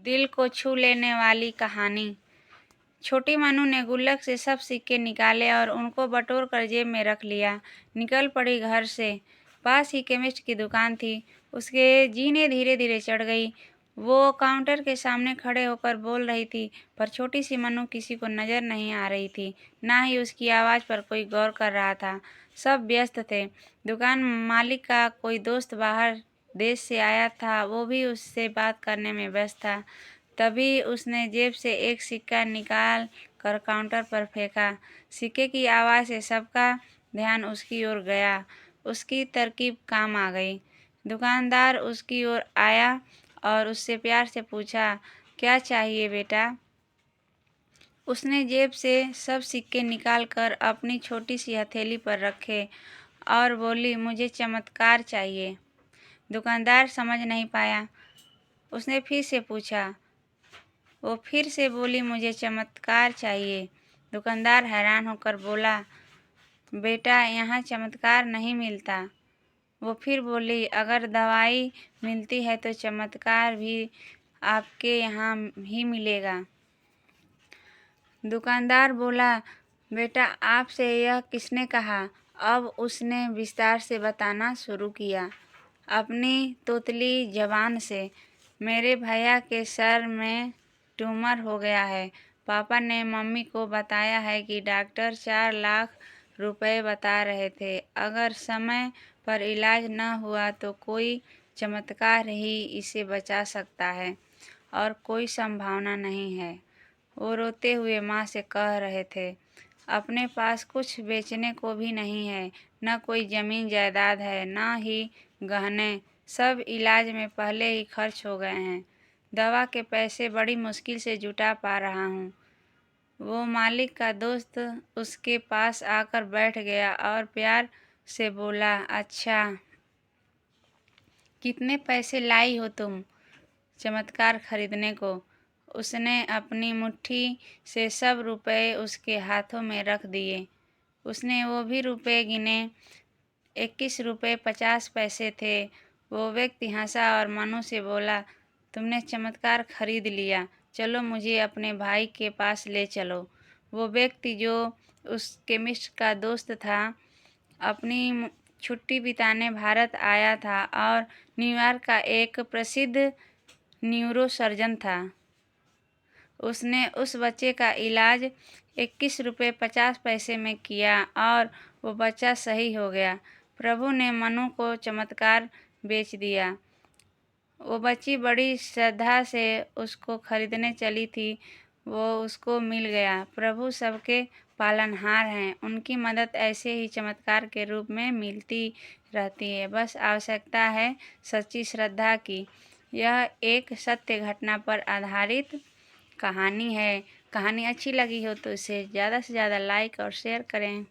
दिल को छू लेने वाली कहानी। छोटी मनु ने गुल्लक से सब सिक्के निकाले और उनको बटोर कर जेब में रख लिया। निकल पड़ी घर से। पास ही केमिस्ट की दुकान थी। उसके जीने धीरे धीरे चढ़ गई। वो काउंटर के सामने खड़े होकर बोल रही थी, पर छोटी सी मनु किसी को नजर नहीं आ रही थी। ना ही उसकी आवाज़ पर कोई गौर कर रहा था। सब व्यस्त थे। दुकान मालिक का कोई दोस्त बाहर देश से आया था, वो भी उससे बात करने में व्यस्त था। तभी उसने जेब से एक सिक्का निकाल कर काउंटर पर फेंका। सिक्के की आवाज़ से सबका ध्यान उसकी ओर गया। उसकी तरकीब काम आ गई। दुकानदार उसकी ओर आया और उससे प्यार से पूछा, क्या चाहिए बेटा? उसने जेब से सब सिक्के निकाल कर अपनी छोटी सी हथेली पर रखे और बोली, मुझे चमत्कार चाहिए। दुकानदार समझ नहीं पाया। उसने फिर से पूछा। वो फिर से बोली, मुझे चमत्कार चाहिए। दुकानदार हैरान होकर बोला, बेटा यहाँ चमत्कार नहीं मिलता। वो फिर बोली, अगर दवाई मिलती है तो चमत्कार भी आपके यहाँ ही मिलेगा। दुकानदार बोला, बेटा आपसे यह किसने कहा? अब उसने विस्तार से बताना शुरू किया अपनी तोतली जबान से। मेरे भैया के सर में ट्यूमर हो गया है। पापा ने मम्मी को बताया है कि डॉक्टर 4 लाख रुपए बता रहे थे। अगर समय पर इलाज न हुआ तो कोई चमत्कार ही इसे बचा सकता है और कोई संभावना नहीं है। वो रोते हुए माँ से कह रहे थे, अपने पास कुछ बेचने को भी नहीं है, न कोई जमीन जायदाद है, न ही गहने। सब इलाज में पहले ही खर्च हो गए हैं। दवा के पैसे बड़ी मुश्किल से जुटा पा रहा हूँ। वो मालिक का दोस्त उसके पास आकर बैठ गया और प्यार से बोला, अच्छा कितने पैसे लाई हो तुम चमत्कार खरीदने को? उसने अपनी मुट्ठी से सब रुपए उसके हाथों में रख दिए। उसने वो भी रुपए गिने। 21 रुपए 50 पैसे थे। वो व्यक्ति हंसा और मनु से बोला, तुमने चमत्कार खरीद लिया, चलो मुझे अपने भाई के पास ले चलो। वो व्यक्ति जो उस केमिस्ट का दोस्त था, अपनी छुट्टी बिताने भारत आया था और न्यूयॉर्क का एक प्रसिद्ध न्यूरोसर्जन था। उसने उस बच्चे का इलाज 21 रुपए 50 पैसे में किया और वो बच्चा सही हो गया। प्रभु ने मनु को चमत्कार बेच दिया। वो बच्ची बड़ी श्रद्धा से उसको खरीदने चली थी, वो उसको मिल गया। प्रभु सबके पालनहार हैं। उनकी मदद ऐसे ही चमत्कार के रूप में मिलती रहती है। बस आवश्यकता है सच्ची श्रद्धा की। यह एक सत्य घटना पर आधारित कहानी है। कहानी अच्छी लगी हो तो इसे ज़्यादा से ज़्यादा लाइक और शेयर करें।